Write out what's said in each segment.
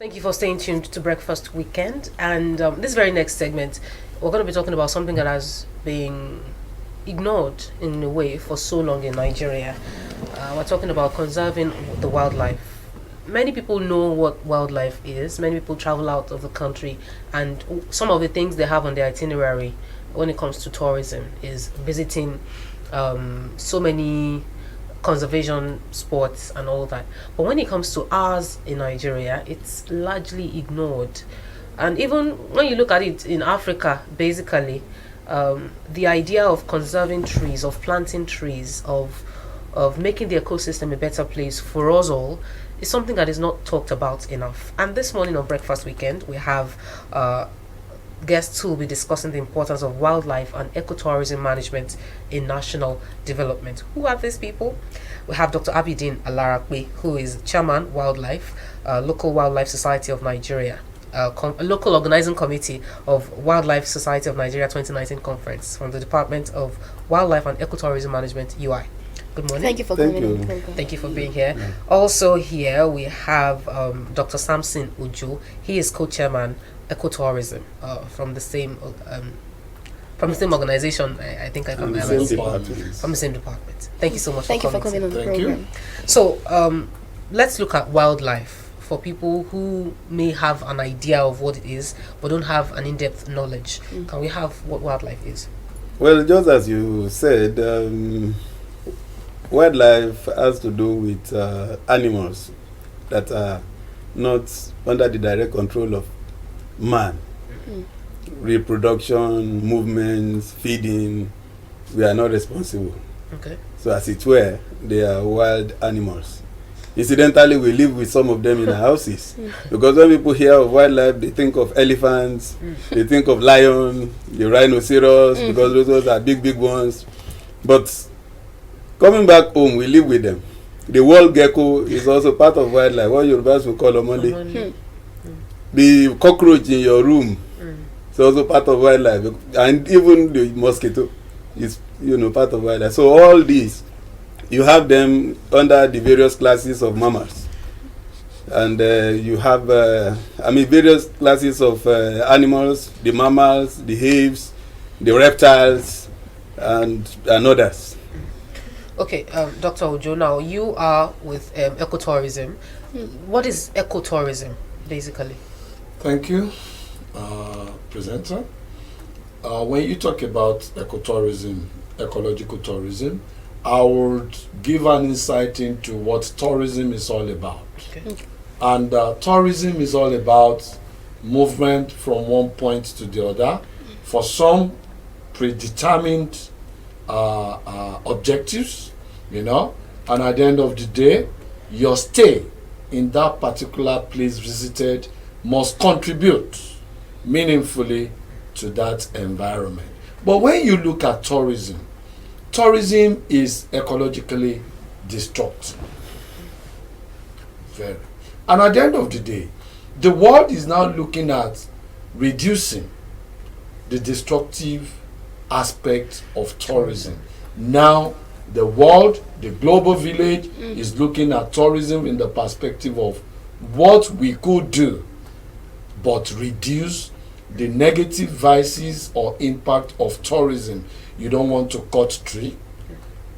Thank you for staying tuned to Breakfast Weekend. And this very next segment, we're going to be talking about something that has been ignored in a way for so long in Nigeria. We're talking about conserving the wildlife. Many people know what wildlife is. Many people travel out of the country, and some of the things they have on their itinerary when it comes to tourism is visiting so many conservation sports and all that. But when it comes to ours in Nigeria, it's largely ignored. And even when you look at it in Africa, basically, the idea of conserving trees, of planting trees, of making the ecosystem a better place for us all is something that is not talked about enough. And this morning on Breakfast Weekend, we have guests who will be discussing the importance of wildlife and ecotourism management in national development. Who are these people? We have Dr. Abidin Alarakwe, who is Chairman Wildlife, Local Wildlife Society of Nigeria, a local organizing committee of Wildlife Society of Nigeria 2019 conference from the Department of Wildlife and Ecotourism Management, UI. Good morning. Thank you for coming on the program. Thank you for being here. Yeah. Also here we have Dr. Samson Uju. He is co-chairman Ecotourism from the same organization. I think I can from the same department. Thank you so much. Thank you for coming on the program. So let's look at wildlife for people who may have an idea of what it is but don't have an in-depth knowledge. Can we have what wildlife is? Well, just as you said, wildlife has to do with animals that are not under the direct control of man. Reproduction, movements, feeding, we are not responsible. Okay. So as it were, they are wild animals. Incidentally, we live with some of them in our houses. Because when people hear of wildlife, they think of elephants, they think of lion, the rhinoceros, because those are big, big ones. But coming back home, we live with them. The wall gecko is also part of wildlife, what Yorubas will call omole. The cockroach in your room is also part of wildlife, and even the mosquito is part of wildlife. So all these, you have them under the various classes of mammals, and you have various classes of animals, the mammals, the aves, the reptiles, and others. Okay, Dr. Ojo, now you are with Ecotourism. What is ecotourism, basically? Thank you, presenter. When you talk about ecotourism, ecological tourism, I would give an insight into what tourism is all about. Okay. And tourism is all about movement from one point to the other for some predetermined objectives, and at the end of the day, your stay in that particular place visited must contribute meaningfully to that environment. But when you look at tourism is ecologically destructive. Very. And at the end of the day, the world is now looking at reducing the destructive aspect of tourism. Now, the world, the global village, is looking at tourism in the perspective of what we could do but reduce the negative vices or impact of tourism. You don't want to cut tree.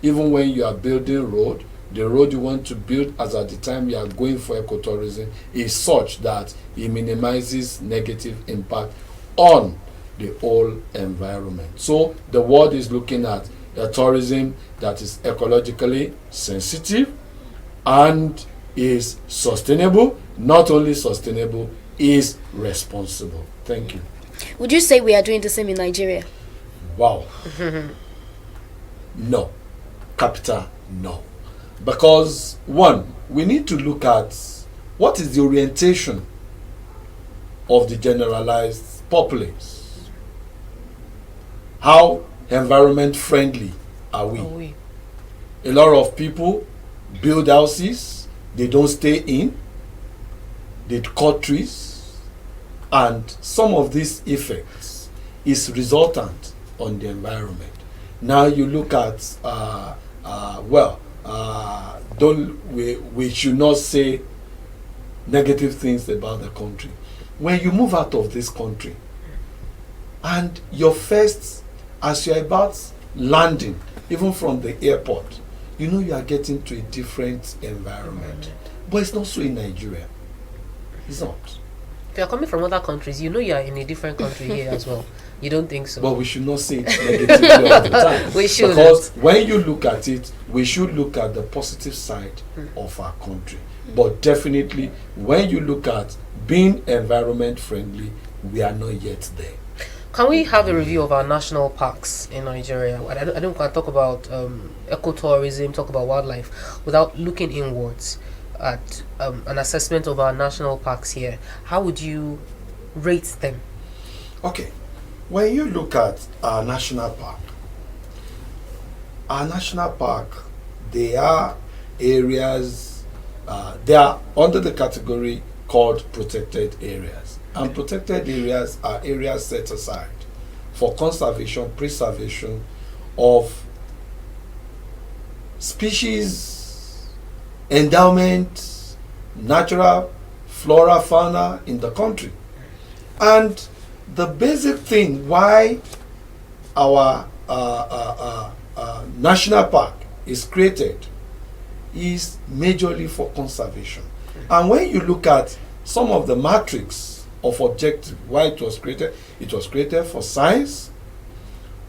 Even when you are building road, the road you want to build as at the time you are going for ecotourism is such that it minimizes negative impact on the whole environment. So the world is looking at a tourism that is ecologically sensitive and is sustainable. Not only sustainable, is responsible. Thank you. Would you say we are doing the same in Nigeria? Wow. No. Capital, no. Because, one, we need to look at what is the orientation of the generalized populace. How environment friendly are we? A lot of people build houses, they don't stay in, they cut trees, and some of these effects is resultant on the environment. Now you look at we should not say negative things about the country. When you move out of this country, and your first, as you're about landing, even from the airport, you know you are getting to a different environment. But it's not so in Nigeria. It's not. If you're coming from other countries, you know you are in a different country here as well. You don't think so? But we should not say it negatively all the time. We shouldn't. Because when you look at it, we should look at the positive side of our country. But definitely, when you look at being environment friendly, we are not yet there. Can we have a review of our national parks in Nigeria? I don't want to talk about ecotourism, talk about wildlife, without looking inwards at an assessment of our national parks here. How would you rate them? Okay. When you look at our national park, they are areas, they are under the category called protected areas. And protected areas are areas set aside for conservation, preservation of species, endowment, natural flora, fauna in the country. And the basic thing why our national park is created is majorly for conservation. And when you look at some of the matrix of objective why it was created for science,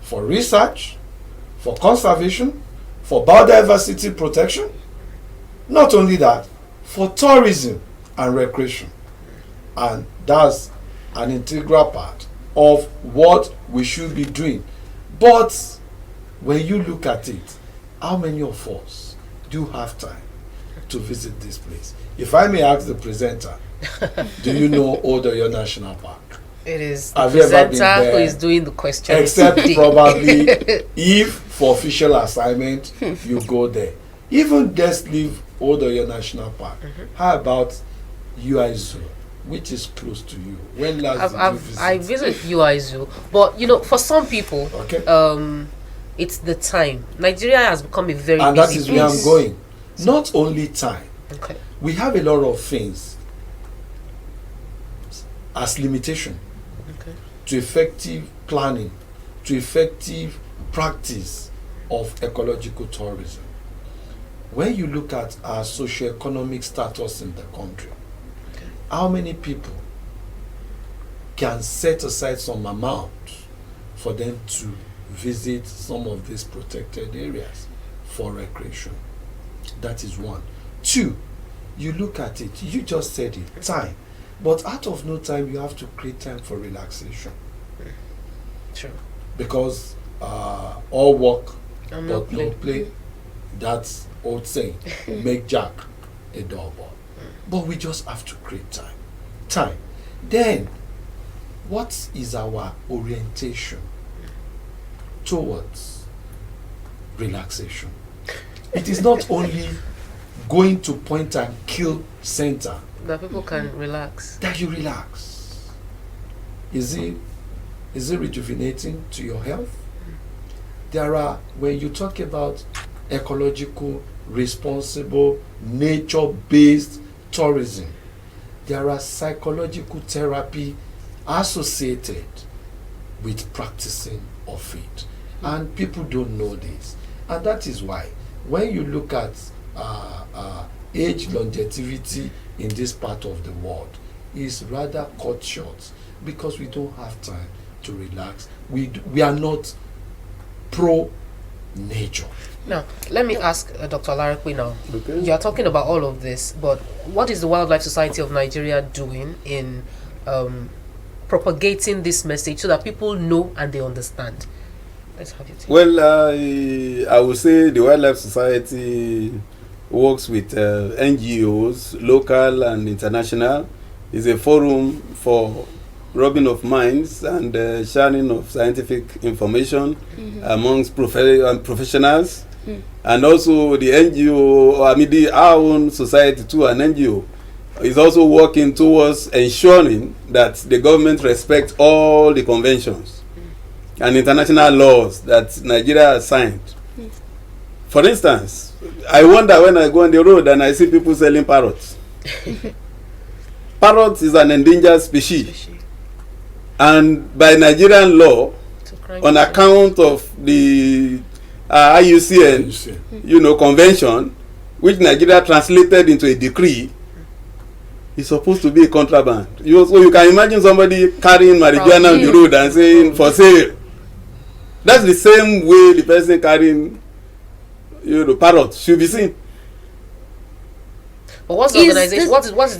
for research, for conservation, for biodiversity protection. Not only that, for tourism and recreation. And that's an integral part of what we should be doing. But when you look at it, how many of us do have time to visit this place? If I may ask the presenter, do you know Old Oyo National Park? It is the Have you ever been presenter who there? is doing the question. Except probably if for official assignment you go there. Even just leave Old Oyo National Park. How about UI Zoo, which is close to you? When last did you visit? I visit UI Zoo, but you know, for some people, Okay. it's the time. Nigeria has become a very And busy that is where I'm place. going. Not only time. Okay. We have a lot of things as limitation Okay. to effective planning, to effective practice of ecological tourism. When you look at our socio-economic status in the country, how many people can set aside some amount for them to visit some of these protected areas for recreation? That is one. Two, you look at it, you just said it, time. But out of no time, you have to create time for relaxation. True. Because all work And but no no play. play. That's old saying, make Jack a dull boy. But we just have to create time. Time. Then, what is our orientation towards relaxation? It is not only going to point and kill center That people can relax. that you relax. Is it rejuvenating to your health? There are, when you talk about ecological, responsible, nature-based tourism, there are psychological therapy associated with practicing of it. And people don't know this. And that is why when you look at age longevity in this part of the world, is rather cut short because we don't have time to relax. We are not pro nature. Now, let me ask Dr. Larakwe now. Okay. You are talking about all of this, but what is the Wildlife Society of Nigeria doing in propagating this message so that people know and they understand? Let's have you take. Well, I would say the Wildlife Society works with NGOs, local and international. It's a forum for rubbing of minds and sharing of scientific information amongst professionals. And also the NGO, our own society too, an NGO, is also working towards ensuring that the government respects all the conventions and international laws that Nigeria has signed. For instance, I wonder when I go on the road and I see people selling parrots. parrot is an endangered species, and by Nigerian law, on account of the IUCN, convention, which Nigeria translated into a decree, it's supposed to be a contraband. So you can imagine somebody carrying marijuana on the road and saying for sale. That's the same way the person carrying, parrot should be seen. But what's the organization? What's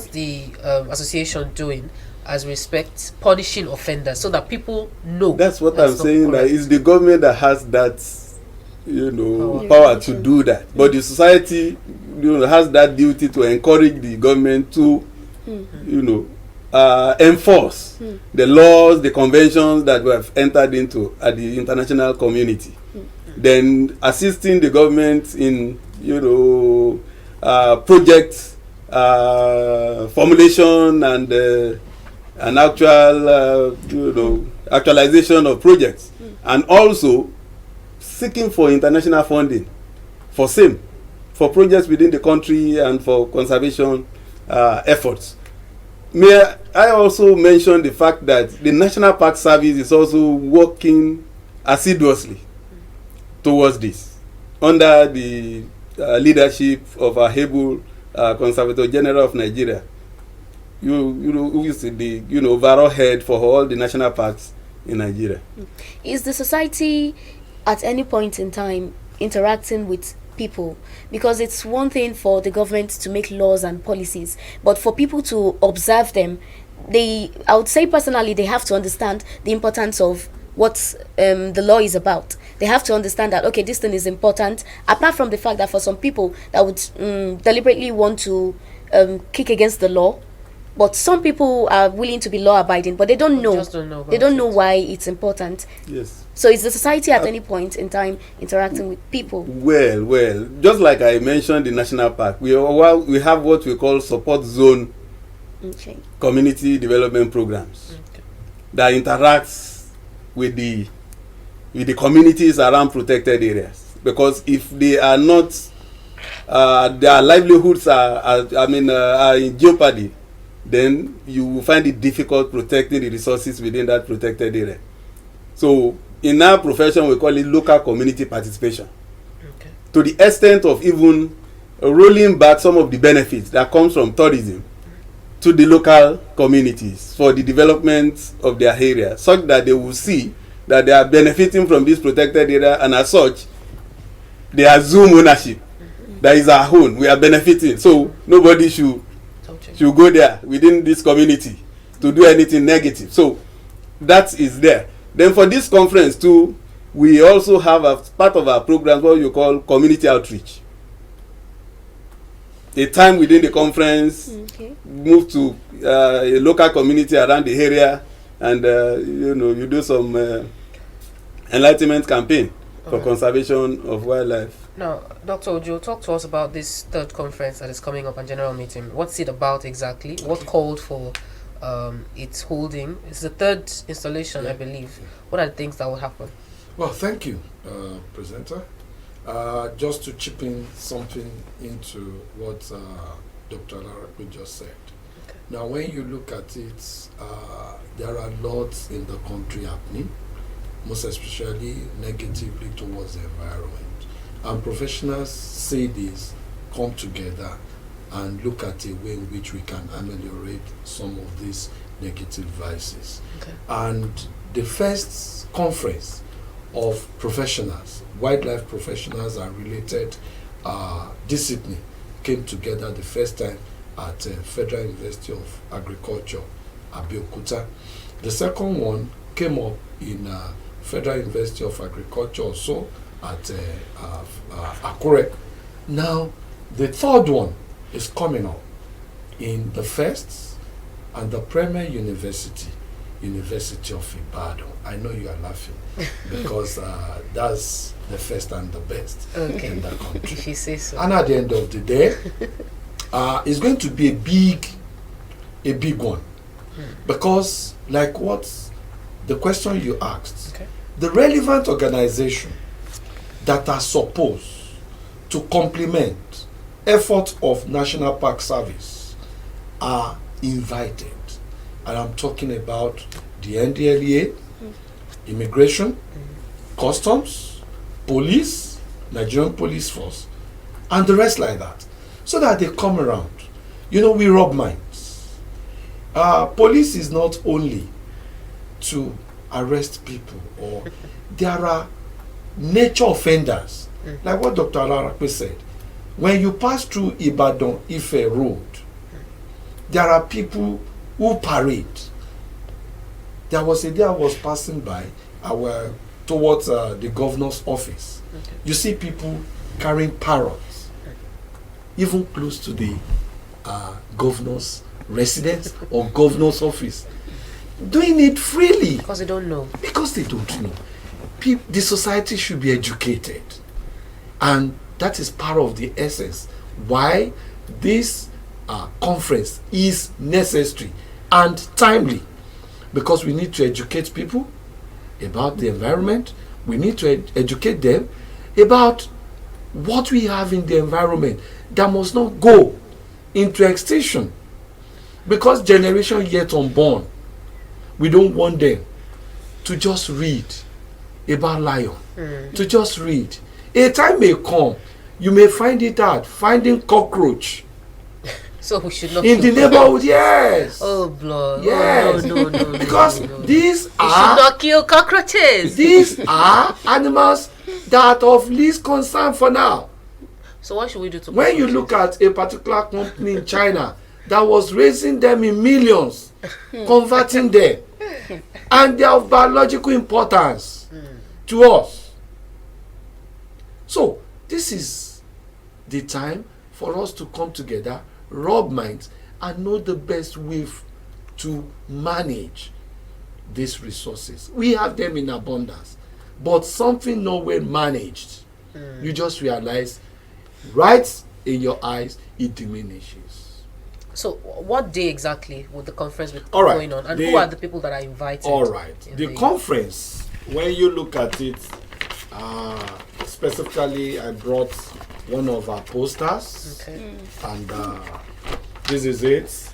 the association doing as respects punishing offenders so that people know? That's what I'm saying. That it's the government that has that, power to do that. But the society, has that duty to encourage the government to, enforce the laws, the conventions that we have entered into at the international community. Then assisting the government in, project formulation and an actual, actualization of projects, and also seeking for international funding for projects within the country and for conservation efforts. May I also mention the fact that the National Park Service is also working assiduously towards this under the leadership of our able Conservator General of Nigeria, who is the overall head for all the national parks in Nigeria. Is the society at any point in time interacting with people? Because it's one thing for the government to make laws and policies, but for people to observe them, I would say personally, they have to understand the importance of what the law is about. They have to understand that, okay, this thing is important, apart from the fact that for some people that would deliberately want to kick against the law, but some people are willing to be law abiding, but they don't know. They don't know why it's important. Yes. So is the society at any point in time interacting with people? Well, just like I mentioned, the national park, we have what we call support zone community development programs that interacts with the communities around protected areas, because if they are not, their livelihoods are in jeopardy, then you will find it difficult protecting the resources within that protected area. So in our profession, we call it local community participation. To the extent of even rolling back some of the benefits that comes from tourism to the local communities for the development of their area, such that they will see that they are benefiting from this protected area, and as such, they assume ownership. That is our own. We are benefiting, so nobody should go there within this community to do anything negative. So that is there. Then for this conference too, we also have as part of our program what you call community outreach. A time within the conference, move to a local community around the area, and you do some enlightenment campaign for conservation of wildlife. Now, Dr. Ojo, talk to us about this third conference that is coming up and general meeting. What's it about exactly? What called for its holding? It's the third installation, I believe. What are the things that will happen? Well, thank you, presenter. Just to chip in something into what Dr. Laraku just said. Okay. Now, when you look at it, there are lots in the country happening, most especially negatively towards the environment. And professionals say this, come together and look at a way in which we can ameliorate some of these negative vices. Okay. And the first conference of professionals, wildlife professionals and related discipline, came together the first time at Federal University of Agriculture, Abeokuta. The second one came up in Federal University of Agriculture also at Akure. Now, the third one is coming up in the first and the Premier University of Ibadan. I know you are laughing because that's the first and the best in the country. If you say so. And at the end of the day, it's going to be a big one, because like what the question you asked, the relevant organization that are supposed to complement efforts of National Park Service are invited. And I'm talking about the NDLEA, immigration, customs, police, Nigerian police force, and the rest like that, so that they come around. You know, we rob minds. Police is not only to arrest people, or there are nature offenders, like what Dr. Alarape said. When you pass through Ibadan Ife Road, there are people who parade. There was a day I was passing by towards the governor's office. Okay. You see people carrying parrots, even close to the governor's residence or governor's office, doing it freely Because they don't know. because they don't know. The society should be educated, and that is part of the essence why this conference is necessary and timely, because we need to educate people about the environment. We need to educate them about what we have in the environment that must not go into extinction, because generation yet unborn, we don't want them to just read about lion, to just read. A time may come, you may find it hard finding cockroach So we should not in the kill neighborhood. Yes. Oh, blood. Yes. Oh, no. Because no. these We should are not kill cockroaches. these are animals that are of least concern for now. So what should we do to When you cockroaches? look at a particular company in China that was raising them in millions, converting them, and they are of biological importance to us. So this is the time for us to come together, rub minds, and know the best way to manage these resources. We have them in abundance, but something not well managed, you just realize right in your eyes it diminishes. So what day exactly would the conference be All right. going on? And who are the people that are invited? All right. in The conference, when you look at it, specifically, I brought one of our posters, Okay. and this is it.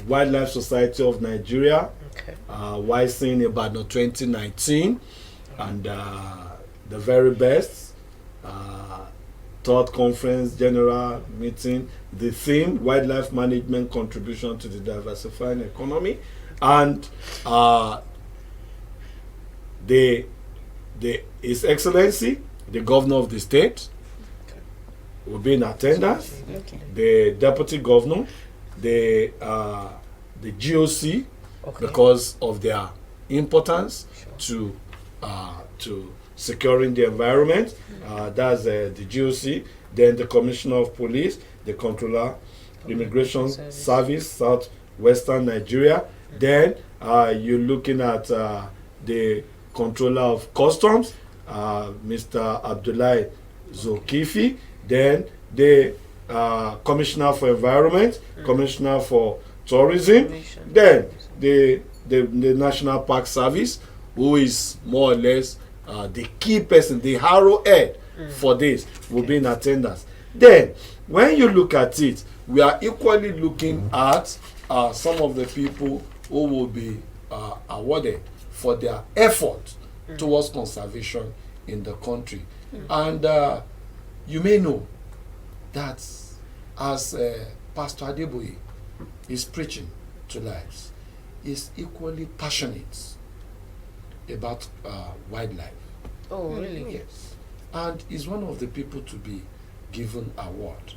Wildlife Society of Nigeria, Okay. Wising Ibadan 2019, and the very best third conference general meeting. The theme: wildlife management contribution to the diversifying economy, and His Excellency, the Governor of the state, will be in attendance. Okay. The Deputy Governor, the GOC, Okay. because of their importance Sure. to securing the environment. That's the GOC. Then the Commissioner of Police, the Controller, Immigration Service, Southwestern Nigeria. Then you're looking at the Controller of Customs, Mr. Abdullahi Zokifi. Then the Commissioner for Environment, Commissioner for Tourism. Then the National Park Service, who is more or less the key person, the arrowhead for this, will be in attendance. Then, when you look at it, we are equally looking at some of the people who will be awarded for their effort towards conservation in the country. And you may know that as Pastor Adeboye is preaching to lives, is equally passionate about wildlife. Oh, really? Yes. And is one of the people to be given award.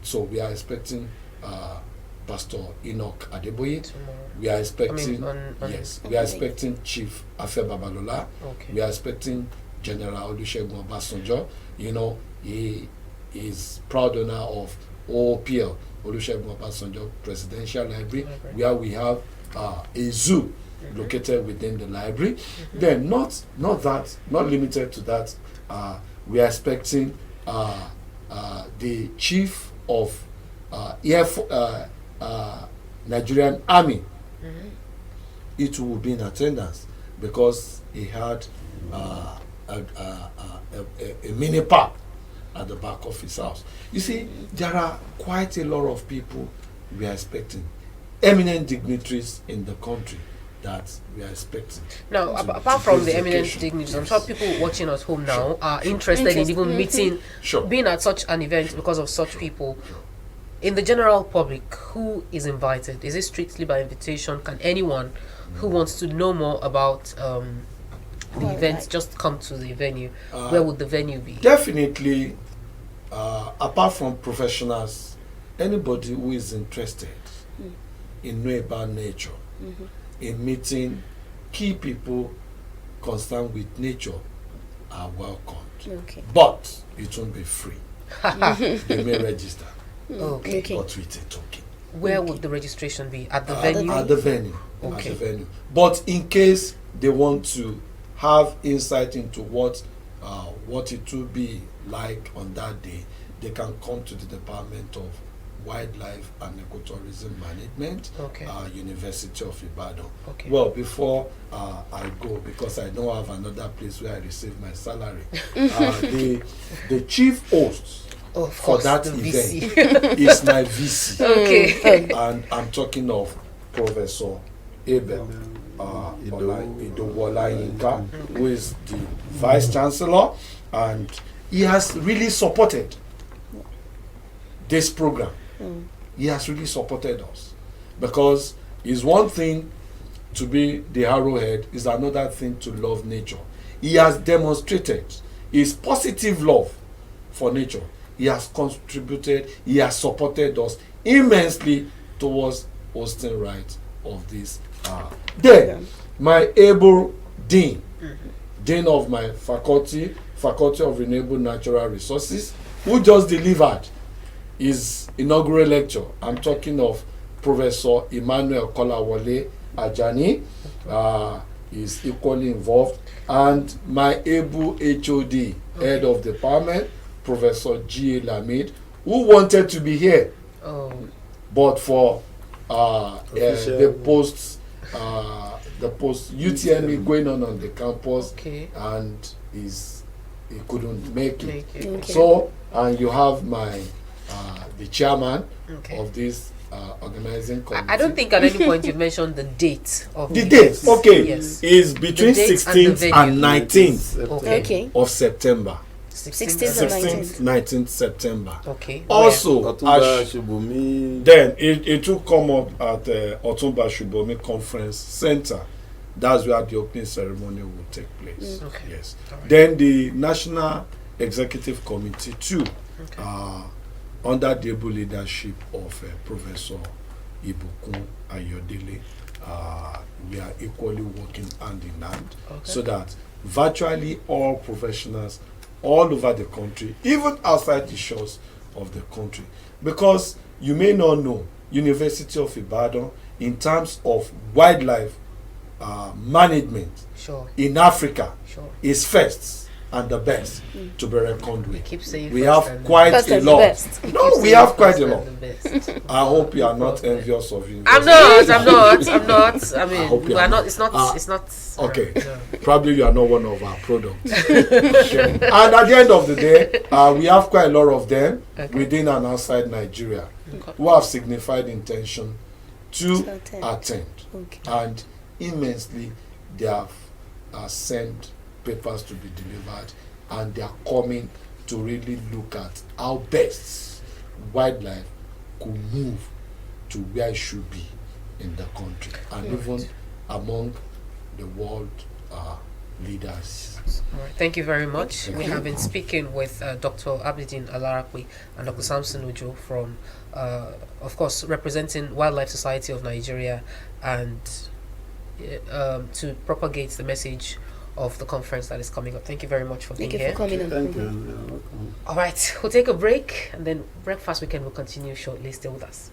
So we are expecting Pastor Enoch Adeboye. Tomorrow. We are expecting, on yes, we are expecting Chief Afe Babalola. Okay. We are expecting General Olusegun Obasanjo. You know, he is proud owner of OPL, Olusegun Obasanjo Presidential Library, where we have a zoo located within the library. Then not limited to that, we are expecting the chief of Nigerian Army. It will be in attendance because he had a mini park at the back of his house. You see, there are quite a lot of people we are expecting. eminent dignitaries in the country that we are expecting. Now, to- apart to from face the the eminent occasion. dignitaries, I'm Yes. sure people watching at home now Sure. are interested in even meeting, Sure. being at such an event because of such people. In the general public, who is invited? Is it strictly by invitation? Can anyone who wants to know more about the Well, event right. just come to the venue? Uh, Where would the venue be? Definitely, apart from professionals, anybody who is interested in knowing about nature, in meeting key people concerned with nature are welcomed. Okay. But it won't be free. They may register, Okay. Okay. but with a token. Where would the registration be? At the At- venue? At the venue. At Okay. the venue. But in case they want to have insight into what it will be like on that day, they can come to the Department of Wildlife and Ecotourism Management, Okay. University of Ibadan. Okay. Well, before I go, because I don't have another place where I receive my salary, the chief host Of for course, that the event VC. is my VC. Okay. And I'm talking of Professor Abel Idowola Yinka, who is the Vice Chancellor, and he has really supported this program. He has really supported us, because it's one thing to be the arrowhead, is another thing to love nature. He has demonstrated his positive love for nature. He has contributed, he has supported us immensely towards hosting right of this. Then, my able dean, dean of my faculty of Renewable Natural Resources, who just delivered his inaugural lecture. I'm talking of Professor Emmanuel Kolawole Ajani, is equally involved, and my able HOD, head of department, Professor G. Lamid, who wanted to be here, Oh, but for Official. the post UTME going on the campus, okay. and he couldn't make it. Make it. Okay. So, and you have my the chairman Okay. of this organizing committee. I don't think at any point you mentioned the date of the the date, event. okay, Yes. is between date and the 16th venue. and 19th Okay. Okay. of September. 16th and 16th, 19th September. Okay. Also, Otumba as- Shubumi. then it will come up at Otumba Shubomi Conference Center. That's where the opening ceremony will take place. Okay. Yes. All right. Then the National Executive Committee too, Okay. under the able leadership of Professor Ibukun Ayodele, we are equally working hand in hand, Okay. so that virtually all professionals all over the country, even outside the shores of the country, because you may not know, University of Ibadan, in terms of wildlife management Sure. in Africa, Sure. is first and the best to be reckoned We with. keep saying We first have and quite First a and the lot. best. No, keep we saying have quite first a and lot. the best. I hope you are not problem. envious of you. I'm not. I'm not. I'm not. I I mean, hope you we are are not. not. It's not. It's not. Okay. no. Probably you are not one of our products. Okay. And at the end of the day, we have quite a lot of them Okay. within and outside Nigeria Okay. who have signified intention to To attend. attend. Okay. And immensely, they have sent papers to be delivered, and they are coming to really look at how best wildlife could move to where it should be in the country, and even among the world leaders. All right. Thank you very much. Thank We you. have been speaking with Dr. Abidin Alarakwe and Dr. Samson Ujo from, of course, representing Wildlife Society of Nigeria, and to propagate the message of the conference that is coming up. Thank you very much for being Thank you here. for coming on. Thank you. You're welcome. All right, we'll take a break, and then breakfast weekend will continue shortly. Stay with us.